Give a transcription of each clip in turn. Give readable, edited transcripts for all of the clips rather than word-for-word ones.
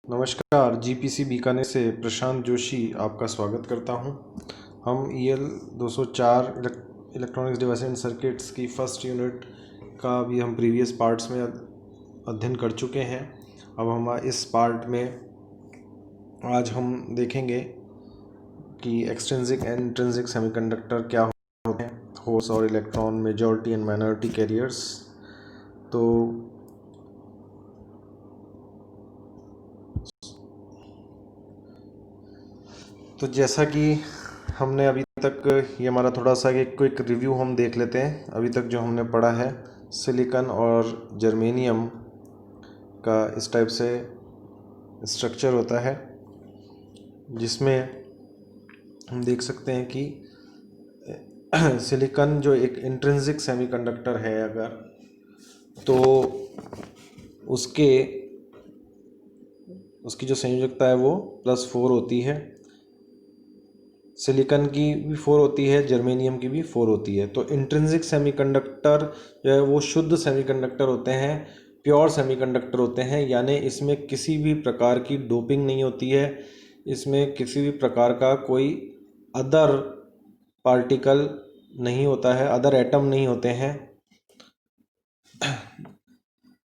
नमस्कार। जीपीसी बीकानेर से प्रशांत जोशी आपका स्वागत करता हूं। हम EL 204 electronics device and circuits की फर्स्ट यूनिट का भी हम प्रीवियस पार्ट्स में अध्ययन कर चुके हैं। अब हम इस पार्ट में आज हम देखेंगे कि एक्सट्रिंसिक एंड इंट्रिंसिक सेमीकंडक्टर क्या होते हैं, होल्स और electron, majority and minority carriers. तो जैसा कि हमने अभी तक, ये हमारा थोड़ा सा एक क्विक रिव्यू हम देख लेते हैं। अभी तक जो हमने पढ़ा है, सिलिकॉन और जर्मेनियम का इस टाइप से स्ट्रक्चर होता है, जिसमें हम देख सकते हैं कि सिलिकॉन जो एक इंट्रिंसिक सेमीकंडक्टर है, अगर तो उसकी जो संयोजकता है वो +4 होती है। सिलिकॉन की भी 4 होती है, जर्मेनियम की भी 4 होती है। तो इंट्रिंसिक सेमीकंडक्टर जो है वो शुद्ध सेमीकंडक्टर होते हैं, प्योर सेमीकंडक्टर होते हैं, यानी इसमें किसी भी प्रकार की डोपिंग नहीं होती है, इसमें किसी भी प्रकार का कोई अदर पार्टिकल नहीं होता है, अदर एटम नहीं होते हैं।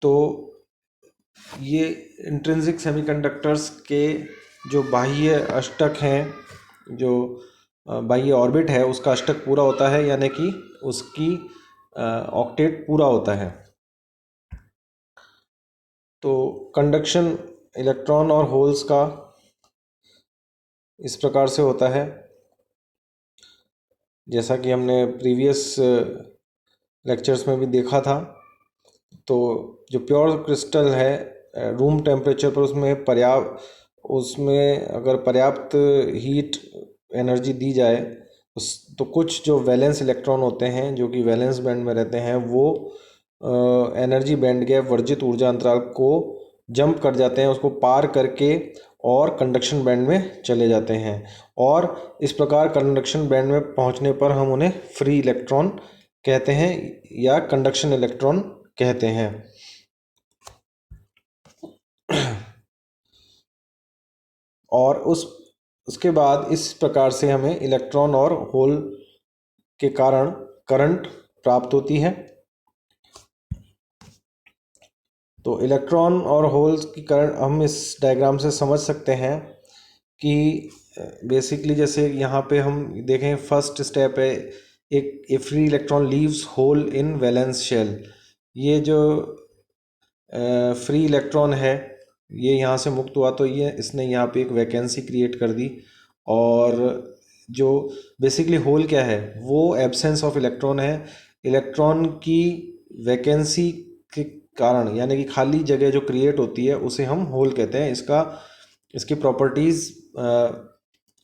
तो ये इंट्रिंसिक सेमीकंडक्टर्स के जो बाह्य अष्टक हैं, जो बाह्य ऑर्बिट है, उसका अष्टक पूरा होता है, यानी कि उसकी ऑक्टेट पूरा होता है। तो कंडक्शन इलेक्ट्रॉन और होल्स का इस प्रकार से होता है, जैसा कि हमने प्रीवियस लेक्चर्स में भी देखा था। तो जो प्योर क्रिस्टल है, रूम टेम्परेचर पर उसमें अगर पर्याप्त हीट एनर्जी दी जाए तो कुछ जो वैलेंस इलेक्ट्रॉन होते हैं, जो कि वैलेंस बैंड में रहते हैं, वो एनर्जी बैंड गैप वर्जित ऊर्जा अंतराल को जंप कर जाते हैं, उसको पार करके और कंडक्शन बैंड में चले जाते हैं। और इस प्रकार कंडक्शन बैंड में पहुंचने पर हम उन्हें फ्री इलेक्ट्रॉन कहते हैं या कंडक्शन इलेक्ट्रॉन कहते हैं। और उसके बाद इस प्रकार से हमें इलेक्ट्रॉन और होल के कारण करंट प्राप्त होती है। तो इलेक्ट्रॉन और होल्स की करंट हम इस डायग्राम से समझ सकते हैं कि बेसिकली जैसे यहाँ पे हम देखें, फर्स्ट स्टेप है, एक free electron leaves hole in valence shell. ये जो फ्री इलेक्ट्रॉन है, ये यहाँ से मुक्त हुआ, तो ये इसने यहाँ पे एक वैकेंसी क्रिएट कर दी। और जो बेसिकली होल क्या है, वो एब्सेंस ऑफ इलेक्ट्रॉन है। इलेक्ट्रॉन की वैकेंसी के कारण, यानी कि खाली जगह जो क्रिएट होती है, उसे हम होल कहते हैं। इसकी प्रॉपर्टीज़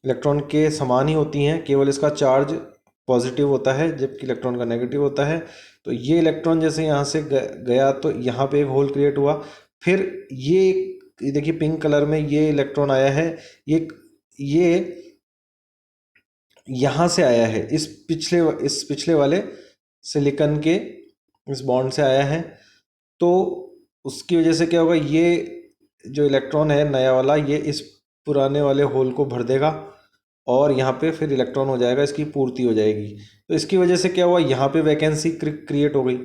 इलेक्ट्रॉन के समान ही होती हैं, केवल इसका चार्ज पॉजिटिव होता है जबकि इलेक्ट्रॉन का नेगेटिव होता है। तो ये इलेक्ट्रॉन जैसे यहाँ से गया तो यहाँ पे एक होल क्रिएट हुआ। फिर ये देखिए पिंक कलर में ये इलेक्ट्रॉन आया है, ये यहाँ से आया है, इस पिछले वाले सिलिकॉन के इस बॉन्ड से आया है। तो उसकी वजह से क्या होगा, ये जो इलेक्ट्रॉन है नया वाला, ये इस पुराने वाले होल को भर देगा और यहाँ पे फिर इलेक्ट्रॉन हो जाएगा, इसकी पूर्ति हो जाएगी। तो इसकी वजह से क्या हुआ, यहाँ पे वैकेंसी क्रिएट हो गई।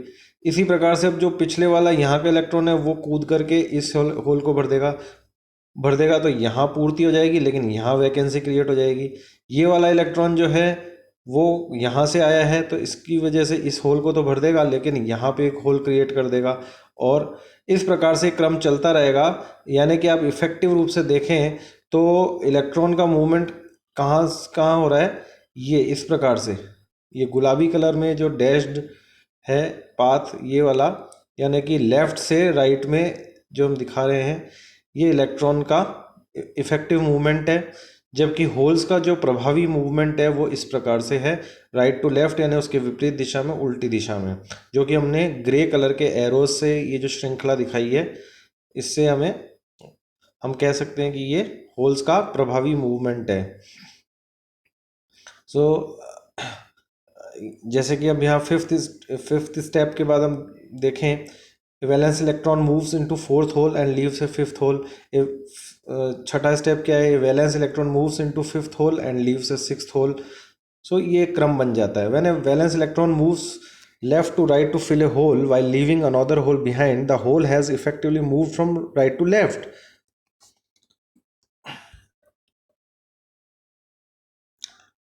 इसी प्रकार से अब जो पिछले वाला यहाँ का इलेक्ट्रॉन है, वो कूद करके इस होल को भर देगा, तो यहाँ पूर्ति हो जाएगी, लेकिन यहाँ वैकेंसी क्रिएट हो जाएगी। ये वाला इलेक्ट्रॉन जो है वो यहाँ से आया है, तो इसकी वजह से इस होल को तो भर देगा, लेकिन यहाँ पे एक होल क्रिएट कर देगा। और इस प्रकार से क्रम चलता रहेगा। यानी कि आप इफेक्टिव रूप से देखें तो इलेक्ट्रॉन का मूवमेंट कहाँ कहाँ हो रहा है, ये इस प्रकार से, ये गुलाबी कलर में जो डैश्ड है पाथ, ये वाला, यानी कि लेफ्ट से राइट में जो हम दिखा रहे हैं, ये इलेक्ट्रॉन का इफेक्टिव मूवमेंट है। जबकि होल्स का जो प्रभावी मूवमेंट है वो इस प्रकार से है, राइट टू लेफ्ट, यानी उसके विपरीत दिशा में, उल्टी दिशा में, जो कि हमने ग्रे कलर के एरोज से ये जो श्रृंखला दिखाई है, इससे हम कह सकते हैं कि ये होल्स का प्रभावी मूवमेंट है। सो जैसे कि अब यहाँ फिफ्थ स्टेप के बाद हम देखें valence electron moves into fourth hole and leaves a fifth hole. छठा स्टेप क्या है, valence electron moves into fifth hole and leaves a sixth hole. So ये क्रम बन जाता है। When a valence electron moves left to right to fill a hole while leaving another hole behind, the hole has effectively move from right to left.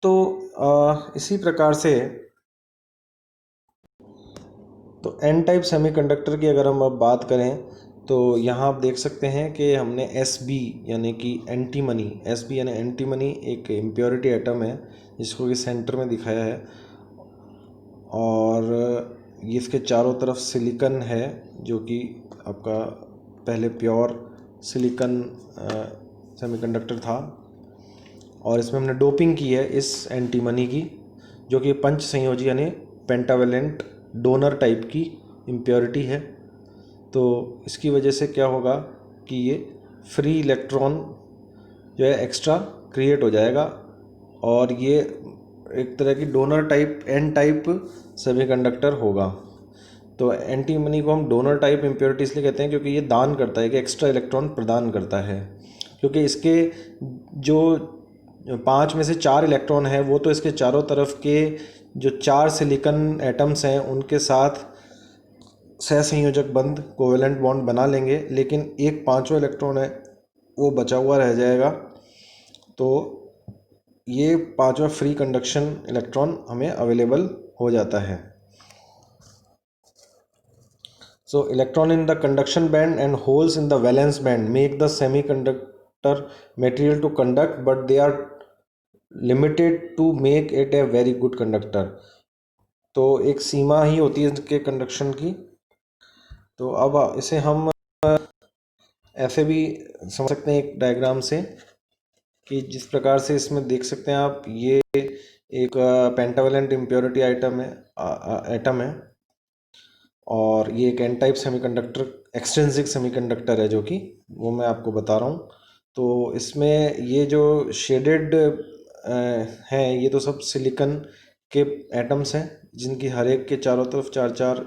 तो इसी प्रकार से तो एन टाइप सेमीकंडक्टर की अगर हम अब बात करें तो यहाँ आप देख सकते हैं कि हमने एस बी यानी कि एंटीमनी, एस बी यानी एंटीमनी एक इम्प्योरिटी एटम है जिसको कि सेंटर में दिखाया है, और ये इसके चारों तरफ सिलिकन है जो कि आपका पहले प्योर सिलिकन सेमीकंडक्टर था, और इसमें हमने डोपिंग की है इस एंटीमनी की जो कि पंच संयोजी यानी पेंटावेलेंट डोनर टाइप की इम्प्योरिटी है। तो इसकी वजह से क्या होगा कि ये फ्री इलेक्ट्रॉन जो है एक्स्ट्रा क्रिएट हो जाएगा, और ये एक तरह की donor type N type semiconductor होगा। तो एंटीमनी को हम डोनर टाइप इम्प्योरिटी इसलिए कहते हैं क्योंकि ये दान करता है कि एक्स्ट्रा इलेक्ट्रॉन प्रदान करता है, क्योंकि इसके जो 5 में से 4 इलेक्ट्रॉन है वो तो इसके चारों तरफ के जो 4 सिलिकन एटम्स हैं उनके साथ सहसंयोजक बंध कोवेलेंट बॉन्ड बना लेंगे, लेकिन एक 5वां इलेक्ट्रॉन है वो बचा हुआ रह जाएगा। तो ये 5वां फ्री कंडक्शन इलेक्ट्रॉन हमें अवेलेबल हो जाता है। So electron in the conduction band and holes in the valence band make the semiconductor material to conduct, but they are limited to make it a very good conductor. तो एक सीमा ही होती है इसके conduction की। तो अब इसे हम ऐसे भी समझ सकते हैं एक डायग्राम से कि जिस प्रकार से इसमें देख सकते हैं आप, ये एक पेंटावेलेंट इम्प्योरिटी एटम है और ये एक N type semiconductor extrinsic semiconductor है जो कि वो मैं आपको बता रहा हूँ। तो इसमें ये जो शेडेड हैं ये तो सब सिलिकन के एटम्स हैं जिनकी हर एक के चारों तरफ 4-4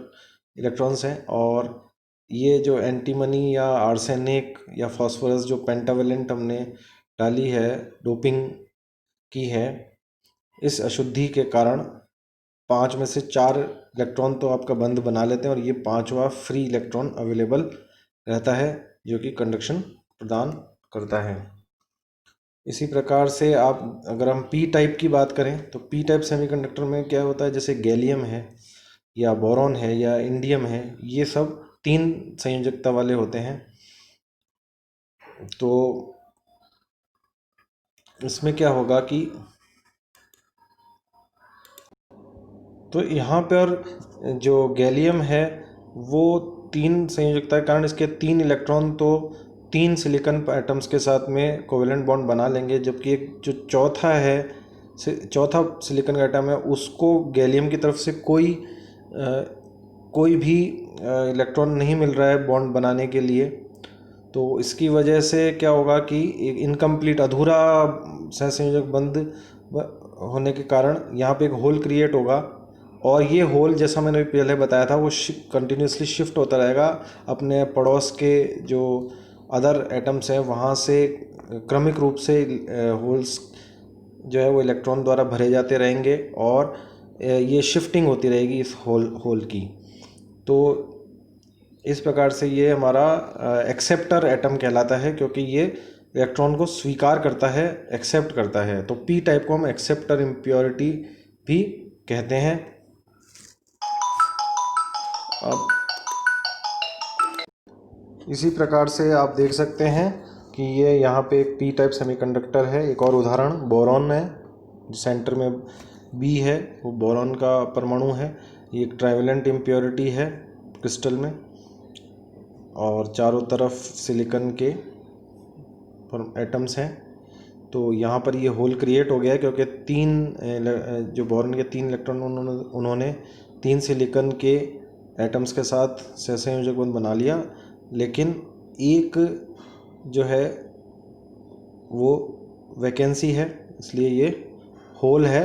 इलेक्ट्रॉन्स हैं, और ये जो एंटीमनी या आर्सेनिक या फास्फोरस जो पेंटावेलेंट हमने डाली है, डोपिंग की है, इस अशुद्धि के कारण 5 में से 4 इलेक्ट्रॉन तो आपका बंध बना लेते हैं और ये 5वां फ्री इलेक्ट्रॉन अवेलेबल रहता है जो कि कंडक्शन प्रदान करता है। इसी प्रकार से आप अगर हम पी टाइप की बात करें तो पी टाइप सेमीकंडक्टर में क्या होता है, जैसे गैलियम है या बोरॉन है या इंडियम है, ये सब 3 संयोजकता वाले होते हैं। तो इसमें क्या होगा कि तो यहाँ पर जो गैलियम है वो 3 संयोजकता के कारण इसके 3 इलेक्ट्रॉन तो 3 सिलिकन एटम्स के साथ में कोवेलेंट बॉन्ड बना लेंगे, जबकि एक जो चौथा सिलिकन का एटम है उसको गैलियम की तरफ से कोई भी इलेक्ट्रॉन नहीं मिल रहा है बॉन्ड बनाने के लिए। तो इसकी वजह से क्या होगा कि एक इनकम्प्लीट अधूरा सहसंयोजक बंध होने के कारण यहाँ पे एक होल क्रिएट होगा, और ये होल जैसा मैंने पहले बताया था वो कंटिन्यूसली शिफ्ट होता रहेगा अपने पड़ोस के जो अदर एटम्स हैं वहाँ से क्रमिक रूप से होल्स जो है वो इलेक्ट्रॉन द्वारा भरे जाते रहेंगे, और ये शिफ्टिंग होती रहेगी इस होल की। तो इस प्रकार से ये हमारा एक्सेप्टर एटम कहलाता है क्योंकि ये इलेक्ट्रॉन को स्वीकार करता है, एक्सेप्ट करता है। तो पी टाइप को हम एक्सेप्टर इम्प्योरिटी भी कहते हैं। अब इसी प्रकार से आप देख सकते हैं कि ये यहाँ पे एक पी टाइप सेमीकंडक्टर है। एक और उदाहरण बोरॉन है, सेंटर में बी है वो बोरॉन का परमाणु है। ये एक ट्राइवेलेंट इम्प्योरिटी है क्रिस्टल में, और चारों तरफ सिलिकन के एटम्स हैं। तो यहाँ पर ये होल क्रिएट हो गया है क्योंकि जो बोरॉन के 3 इलेक्ट्रॉन उन्होंने 3 सिलिकन के एटम्स के साथ सहसंयोजक बंध बना लिया, लेकिन एक जो है वो वैकेंसी है, इसलिए ये होल है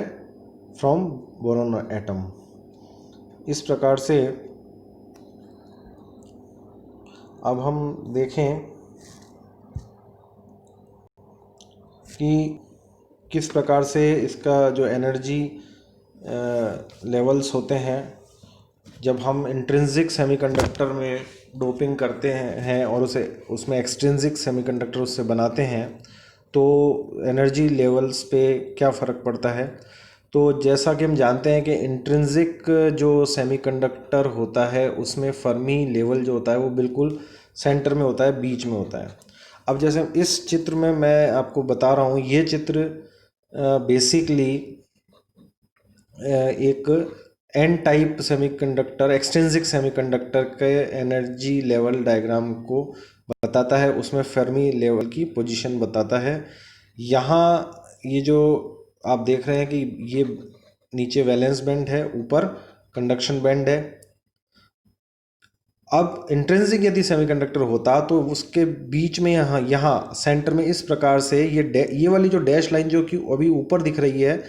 फ्रॉम बोरॉन एटम। इस प्रकार से अब हम देखें कि किस प्रकार से इसका जो एनर्जी लेवल्स होते हैं जब हम इंट्रिंसिक सेमीकंडक्टर में डोपिंग करते हैं और उसे उसमें एक्सट्रिंसिक सेमीकंडक्टर उससे बनाते हैं तो एनर्जी लेवल्स पे क्या फ़र्क पड़ता है। तो जैसा कि हम जानते हैं कि इंट्रिंसिक जो सेमीकंडक्टर होता है उसमें फर्मी लेवल जो होता है वो बिल्कुल सेंटर में होता है, बीच में होता है। अब जैसे इस चित्र में मैं आपको बता रहा हूँ, ये चित्र बेसिकली एक N type semiconductor, extrinsic semiconductor के एनर्जी लेवल डायग्राम को बताता है। उसमें फर्मी लेवल की पोजीशन बताता है। यहाँ ये जो आप देख रहे हैं कि ये नीचे वैलेंस बैंड है, ऊपर कंडक्शन बैंड है। अब इंट्रिंसिक यदि सेमीकंडक्टर होता तो उसके बीच में यहाँ सेंटर में इस प्रकार से ये वाली जो डैश लाइन जो कि अभी ऊपर दिख रही है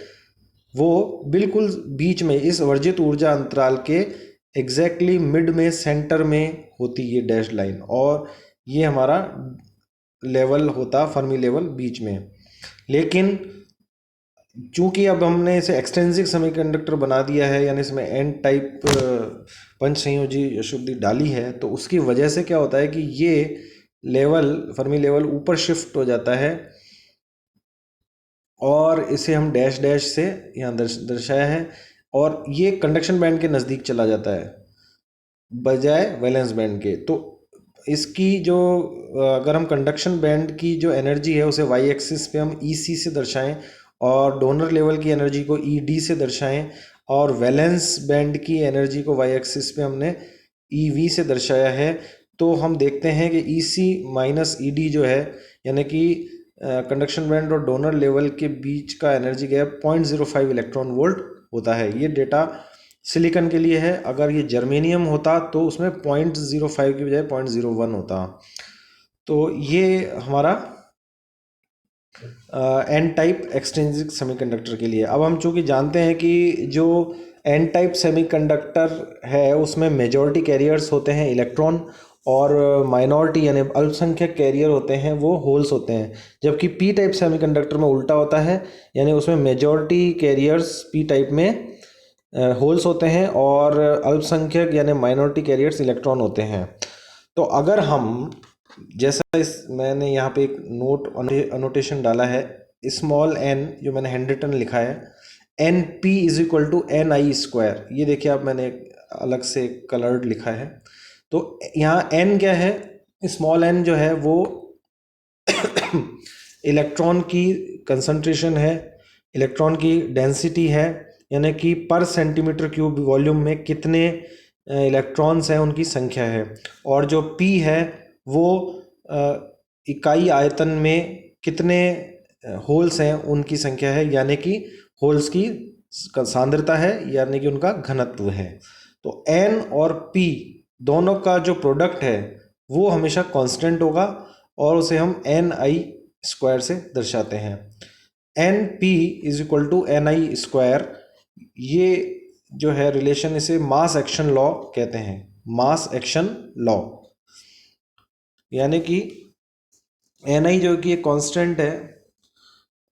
वो बिल्कुल बीच में इस वर्जित ऊर्जा अंतराल के एग्जैक्टली मिड में, सेंटर में होती ये डैश लाइन, और ये हमारा लेवल होता फर्मी लेवल बीच में। लेकिन चूंकि अब हमने इसे एक्सटेंसिव सेमीकंडक्टर बना दिया है, यानी इसमें एन टाइप पंच संयोजी अशुद्धि डाली है, तो उसकी वजह से क्या होता है कि ये लेवल, फर्मी लेवल ऊपर शिफ्ट हो जाता है और इसे हम डैश डैश से यहाँ दर्शाया है, और ये कंडक्शन बैंड के नज़दीक चला जाता है बजाय वैलेंस बैंड के। तो इसकी जो अगर हम कंडक्शन बैंड की जो एनर्जी है उसे वाई एक्सिस पे हम ई से दर्शाएं और डोनर लेवल की एनर्जी को ई डी से दर्शाएं, और वैलेंस बैंड की एनर्जी को वाई एक्सिस पे हमने ई वी से दर्शाया है, तो हम देखते हैं कि ई सी माइनस ई डी जो है, यानी कि कंडक्शन बैंड और डोनर लेवल के बीच का एनर्जी गैप 0.05 इलेक्ट्रॉन वोल्ट होता है। ये डेटा सिलिकॉन के लिए है। अगर ये जर्मेनियम होता तो उसमें 0.05 की बजाय 0.01 होता। तो ये हमारा एन टाइप एक्सट्रिंसिक सेमीकंडक्टर के लिए। अब हम चूँकि जानते हैं कि जो एन टाइप सेमीकंडक्टर है उसमें मेजॉरिटी कैरियर्स होते हैं इलेक्ट्रॉन, और माइनॉरिटी यानी अल्पसंख्यक कैरियर होते हैं वो होल्स होते हैं। जबकि पी टाइप सेमीकंडक्टर में उल्टा होता है, यानी उसमें मेजॉरिटी कैरियर्स पी टाइप में होल्स होते हैं और अल्पसंख्यक यानी माइनॉरिटी कैरियर्स इलेक्ट्रॉन होते हैं। तो अगर हम जैसा इस मैंने यहाँ पे एक नोट अनोटेशन डाला है, स्मॉल एन जो मैंने हैंड रिटन लिखा है, N P is equal to N I square, ये देखिए आप मैंने अलग से कलर्ड लिखा है। तो यहाँ एन क्या है, स्मॉल एन जो है वो इलेक्ट्रॉन की कंसंट्रेशन है, इलेक्ट्रॉन की डेंसिटी है, यानी कि पर सेंटीमीटर क्यूब वॉल्यूम में कितने इलेक्ट्रॉन्स हैं उनकी संख्या है। और जो पी है वो इकाई आयतन में कितने होल्स हैं उनकी संख्या है, यानी कि होल्स की सांद्रता है, यानी कि उनका घनत्व है। तो एन और पी दोनों का जो प्रोडक्ट है वो हमेशा कांस्टेंट होगा और उसे हम एन आई स्क्वायर से दर्शाते हैं। N P is equal to N I square, ये जो है रिलेशन, इसे मास एक्शन लॉ कहते हैं, मास एक्शन लॉ। यानी कि एन आई जो कि एक कांस्टेंट है,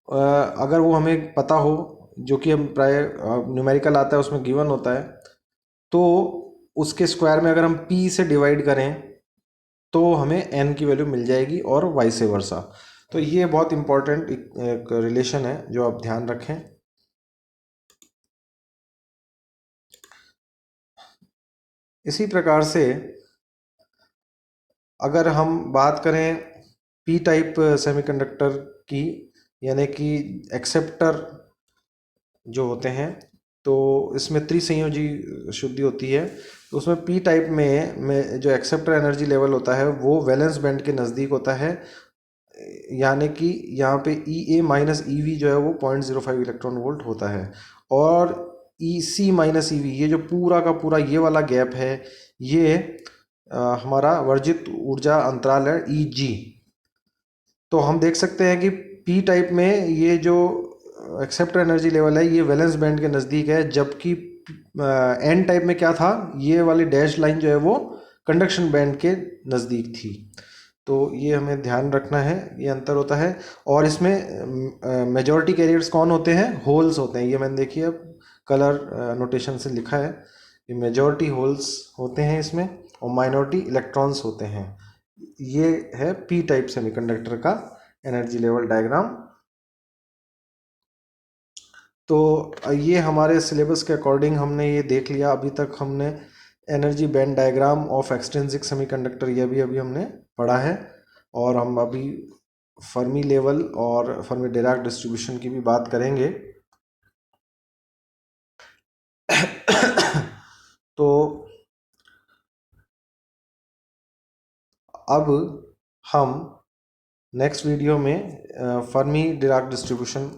अगर वो हमें पता हो, जो कि हम प्राय न्यूमेरिकल आता है उसमें गिवन होता है, तो उसके स्क्वायर में अगर हम पी से डिवाइड करें तो हमें एन की वैल्यू मिल जाएगी और वाइस वर्सा। तो ये बहुत इंपॉर्टेंट एक रिलेशन है जो आप ध्यान रखें। इसी प्रकार से अगर हम बात करें पी टाइप सेमीकंडक्टर की, यानी कि एक्सेप्टर जो होते हैं, तो इसमें त्रिसंयोजी शुद्धि होती है। तो उसमें पी टाइप में जो एक्सेप्टर एनर्जी लेवल होता है वो वैलेंस बैंड के नज़दीक होता है, यानी कि यहाँ पे ई ए माइनस ई वी जो है वो 0.05 इलेक्ट्रॉन वोल्ट होता है। और ई सी माइनस ई वी, ये जो पूरा का पूरा ये वाला गैप है, ये हमारा वर्जित ऊर्जा अंतराल है ई जी। तो हम देख सकते हैं कि पी टाइप में ये जो एक्सेप्टर एनर्जी लेवल है ये वैलेंस बैंड के नज़दीक है, जबकि एन टाइप में क्या था, ये वाली डैश लाइन जो है वो कंडक्शन बैंड के नज़दीक थी। तो ये हमें ध्यान रखना है, ये अंतर होता है। और इसमें मेजॉरिटी कैरियर्स कौन होते हैं? होल्स होते हैं। ये मैंने देखिए अब कलर नोटेशन से लिखा है, ये मेजॉरिटी होल्स होते हैं इसमें, और माइनॉरिटी इलेक्ट्रॉन्स होते हैं। ये है पी टाइप सेमीकंडक्टर का एनर्जी लेवल डायग्राम। तो ये हमारे सिलेबस के अकॉर्डिंग हमने ये देख लिया। अभी तक हमने energy band diagram of extrinsic semiconductor ये भी अभी हमने पढ़ा है, और हम अभी फर्मी लेवल और फर्मी डिराक डिस्ट्रीब्यूशन की भी बात करेंगे। तो अब हम नेक्स्ट वीडियो में फर्मी डिराक डिस्ट्रीब्यूशन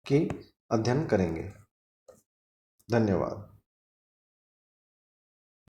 की अध्ययन करेंगे। धन्यवाद।